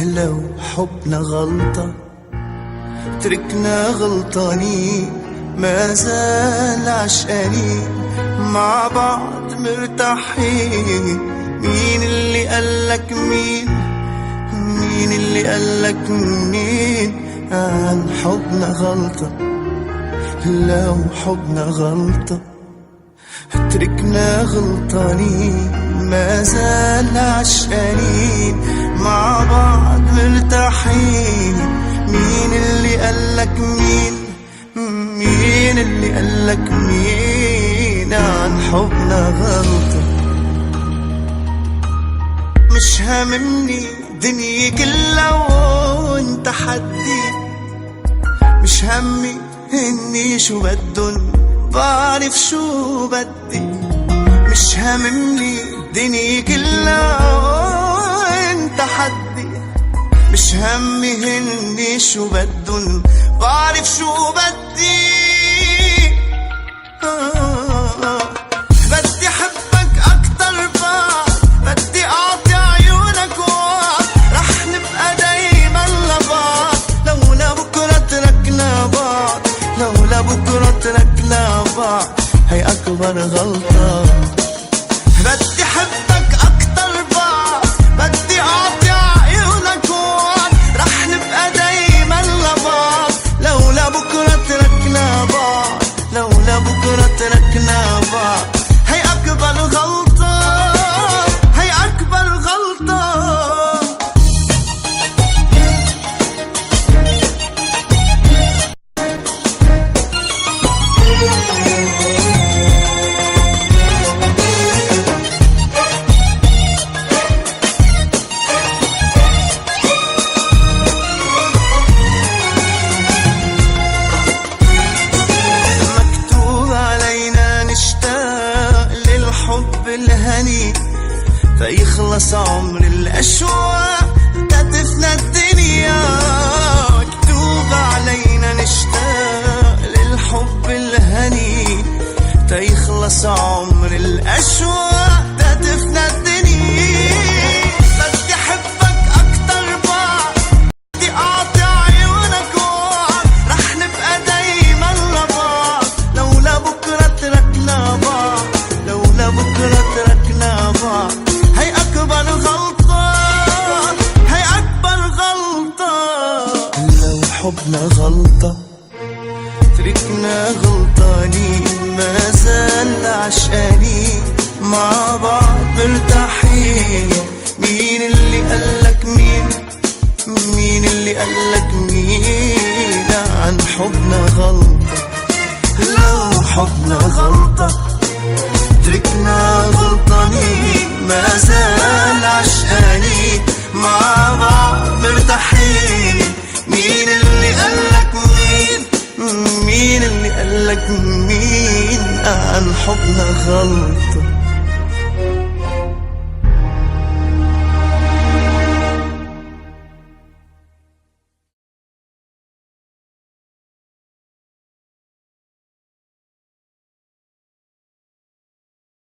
لو حبنا غلطة تركنا غلطانين، ما زال عشقانين مع بعض مرتاحين. مين اللي قالك مين اللي قالك مين عن حبنا غلطة؟ لو حبنا غلطة تركنا غلطانين، ما زال عشقانين مع بعض مرتاحين. مين اللي قالك مين اللي قالك مين عن حبنا غلطة؟ مش هاممني دنيا كلها وانت حدي، مش همي اني شو بدن بعرف شو بدي. مش هاممني دنيا كلها وانت حدي، مش همي اني شو بدن بعرف شو بدي. بدي حبك اكتر بعد، بدي اعطي عيونك وعد، رح نبقى دايما لبعض لولا بكرة تركنا بعض، لولا بكرة تركنا بعض هي اكبر غلطة. بدي حبك اكتر بعد، بدي اعطي عيونك وعد، رح نبقى دايما لبعض لولا بكرة تركنا بعض، لولا بكرة تركنا بعض هي اكبر غلطة، هي اكبر غلطة. الحب الهني فيخلص عمر الأشواق تدفنا الدنيا. مكتوب علينا نشتاق للحب الهني فيخلص عمر الأشواق تدفنا الدنيا. بدي حبك أكتر بعد، بدي أعطي عيونك وعد، رح نبقى دايما لبعض لولا بكرة تركنا بعض، لولا بكرة تركنا بعض هي أكبر غلطة، هي أكبر غلطة. لو حبنا غلطة تركنا غلطانين، ما زال عشقانين مع بعض مرتاحين. مين اللي قالك مين اللي قالك مين عن حبنا غلطة؟ لو حبنا غلطة تركنا غلطانين، ما زال عشقانين مع بعض مرتاحين. مين اللي قالك مين اللي قالك مين عن حبنا غلطة؟